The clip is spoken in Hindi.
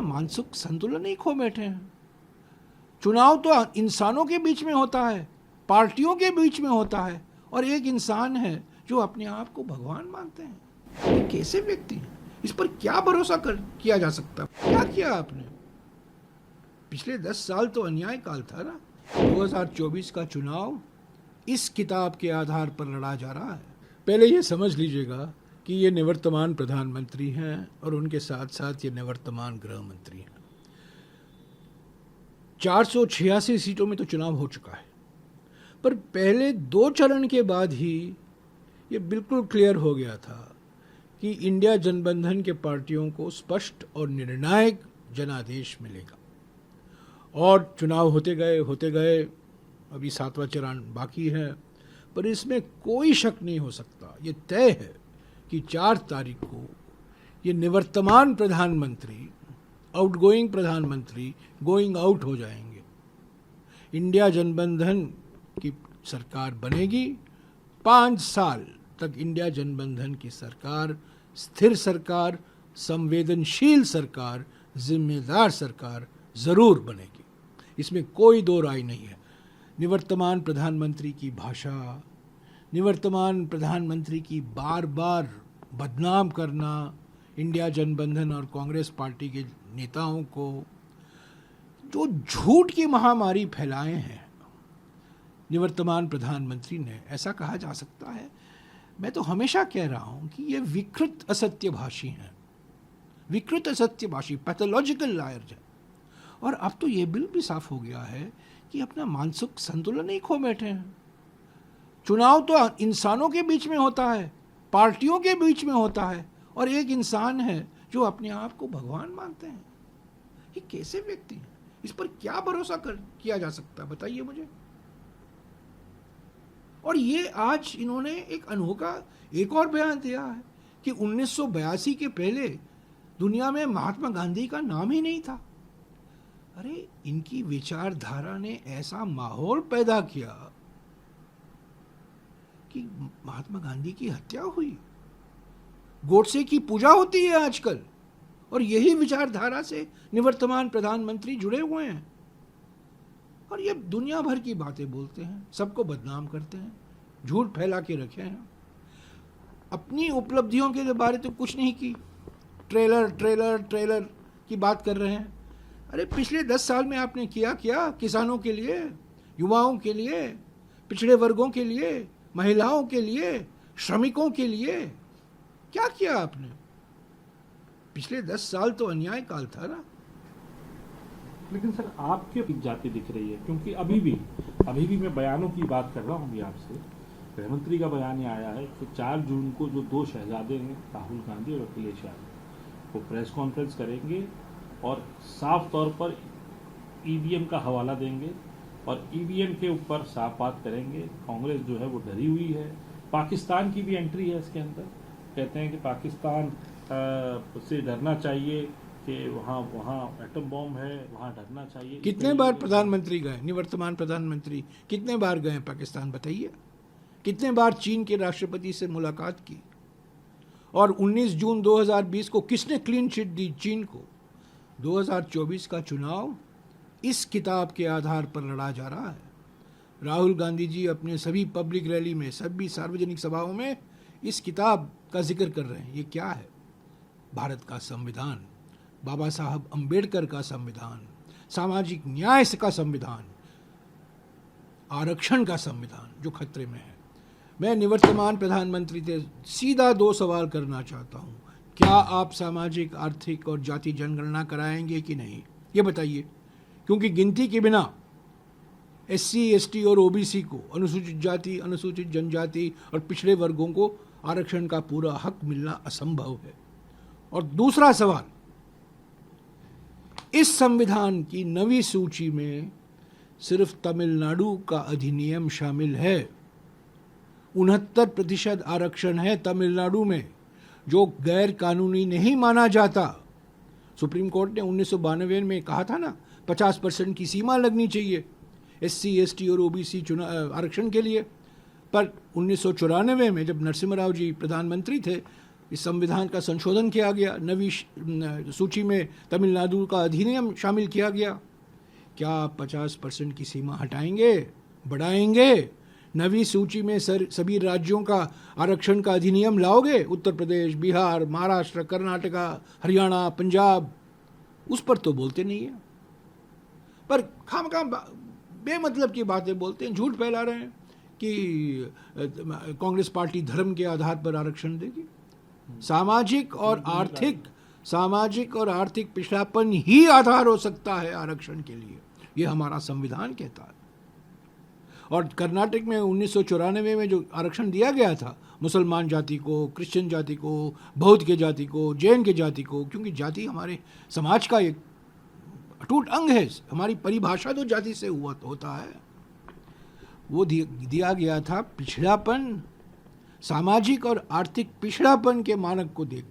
मानसिक संतुलन ही खो बैठे हैं। चुनाव तो इंसानों के बीच में होता है, पार्टियों के बीच में होता है, और एक इंसान है जो अपने आप को भगवान मानते हैं। ये कैसे व्यक्ति हैं? इस पर क्या भरोसा किया जा सकता? क्या किया आपने? पिछले 10 साल तो अन्याय काल था ना। 2024 का चुनाव इस किताब के आधार पर लड़ा जा रहा है। पहले ये समझ लीजिएगा कि ये निवर्तमान प्रधानमंत्री हैं और उनके साथ साथ ये निवर्तमान गृह मंत्री हैं। 486 सीटों में तो चुनाव हो चुका है, पर पहले 2 चरण के बाद ही ये बिल्कुल क्लियर हो गया था कि इंडिया जनबंधन के पार्टियों को स्पष्ट और निर्णायक जनादेश मिलेगा। और चुनाव होते गए, अभी 7वां चरण बाकी है, पर इसमें कोई शक नहीं हो सकता, ये तय है कि 4 तारीख को ये निवर्तमान प्रधानमंत्री, आउटगोइंग प्रधानमंत्री गोइंग आउट हो जाएंगे। इंडिया जनबंधन की सरकार बनेगी। 5 साल तक इंडिया जनबंधन की सरकार स्थिर सरकार, संवेदनशील सरकार, जिम्मेदार सरकार जरूर बनेगी, इसमें कोई दो राय नहीं है। निवर्तमान प्रधानमंत्री की भाषा, निवर्तमान प्रधानमंत्री की बार बार बदनाम करना इंडिया जनबंधन और कांग्रेस पार्टी के नेताओं को, जो झूठ की महामारी फैलाए हैं निवर्तमान प्रधानमंत्री ने, ऐसा कहा जा सकता है। मैं तो हमेशा कह रहा हूं कि ये विकृत असत्यभाषी हैं, विकृत असत्यभाषी, पैथोलॉजिकल लायर्स हैं। और अब तो ये बिल भी साफ हो गया है कि अपना मानसिक संतुलन ही खो बैठे हैं। चुनाव तो इंसानों के बीच में होता है, पार्टियों के बीच में होता है, और एक इंसान है जो अपने आप को भगवान मानते हैं। ये कैसे व्यक्ति हैं? इस पर क्या भरोसा किया जा सकता है, बताइए मुझे। और ये आज इन्होंने एक अनोखा एक और बयान दिया है कि 1982 के पहले दुनिया में महात्मा गांधी का नाम ही नहीं था। अरे, इनकी विचारधारा ने ऐसा माहौल पैदा किया कि महात्मा गांधी की हत्या हुई, गोडसे की पूजा होती है आजकल, और यही विचारधारा से निवर्तमान प्रधानमंत्री जुड़े हुए हैं। और ये दुनिया भर की बातें बोलते हैं, सबको बदनाम करते हैं, झूठ फैला के रखे हैं। अपनी उपलब्धियों के बारे तो कुछ नहीं की, ट्रेलर की बात कर रहे हैं। अरे, पिछले 10 साल में आपने किया क्या किसानों के लिए, युवाओं के लिए, पिछड़े वर्गों के लिए, महिलाओं के लिए, श्रमिकों के लिए? क्या किया आपने? पिछले 10 साल तो अन्याय काल था ना। लेकिन सर, आपके जाति दिख रही है, क्योंकि अभी भी मैं बयानों की बात कर रहा हूँ। अभी आपसे गृहमंत्री का बयान ये आया है कि 4 जून को जो 2 शहजादे हैं, राहुल गांधी और अखिलेश यादव, वो प्रेस कॉन्फ्रेंस करेंगे और साफ तौर पर ईवीएम का हवाला देंगे और ईवीएम के ऊपर साफ बात करेंगे। कांग्रेस जो है वो डरी हुई है। पाकिस्तान की भी एंट्री है इसके अंदर। कहते हैं कि पाकिस्तान से डरना चाहिए कि वहाँ एटम बॉम्ब है, वहाँ डरना चाहिए। कितने बार प्रधानमंत्री गए, निवर्तमान प्रधानमंत्री कितने बार गए पाकिस्तान, बताइए? कितने बार चीन के राष्ट्रपति से मुलाकात की? और 19 जून 2020 को किसने क्लीन चिट दी चीन को? 2024 का चुनाव इस किताब के आधार पर लड़ा जा रहा है। राहुल गांधी जी अपने सभी पब्लिक रैली में, सभी सार्वजनिक सभाओं में इस किताब का जिक्र कर रहे हैं। ये क्या है? भारत का संविधान, बाबा साहब अंबेडकर का संविधान, सामाजिक न्याय का संविधान, आरक्षण का संविधान जो खतरे में है। मैं निवर्तमान प्रधानमंत्री से सीधा 2 सवाल करना चाहता हूं। क्या आप सामाजिक, आर्थिक और जाति जनगणना कराएंगे कि नहीं, ये बताइए। क्योंकि गिनती के बिना SC, ST और OBC को, अनुसूचित जाति, अनुसूचित जनजाति और पिछड़े वर्गों को आरक्षण का पूरा हक मिलना असंभव है। और दूसरा सवाल, इस संविधान की नवी सूची में सिर्फ तमिलनाडु का अधिनियम शामिल है। 69% आरक्षण है तमिलनाडु में, जो गैर कानूनी नहीं माना जाता। सुप्रीम कोर्ट ने 1992 में कहा था ना, 50% की सीमा लगनी चाहिए SC, ST और OBC आरक्षण के लिए। पर 1994 में जब नरसिम्हा राव जी प्रधानमंत्री थे, इस संविधान का संशोधन किया गया, नवी सूची में तमिलनाडु का अधिनियम शामिल किया गया। क्या आप 50% की सीमा हटाएंगे, बढ़ाएंगे? नवी सूची में सभी राज्यों का आरक्षण का अधिनियम लाओगे? उत्तर प्रदेश, बिहार, महाराष्ट्र, कर्नाटका, हरियाणा, पंजाब, उस पर तो बोलते नहीं है। पर खामखा बेमतलब की बातें बोलते हैं, झूठ फैला रहे हैं कि कांग्रेस पार्टी धर्म के आधार पर आरक्षण देगी। सामाजिक और आर्थिक पिछड़ापन ही आधार हो सकता है आरक्षण के लिए, ये हमारा संविधान कहता है। और कर्नाटक में 1994 में जो आरक्षण दिया गया था मुसलमान जाति को, क्रिश्चियन जाति को, बौद्ध के जाति को, जैन के जाति को, क्योंकि जाति हमारे समाज का एक अटूट अंग है, हमारी परिभाषा तो जाति से होता है, वो दिया गया था पिछड़ापन, सामाजिक और आर्थिक पिछड़ापन के मानक को देख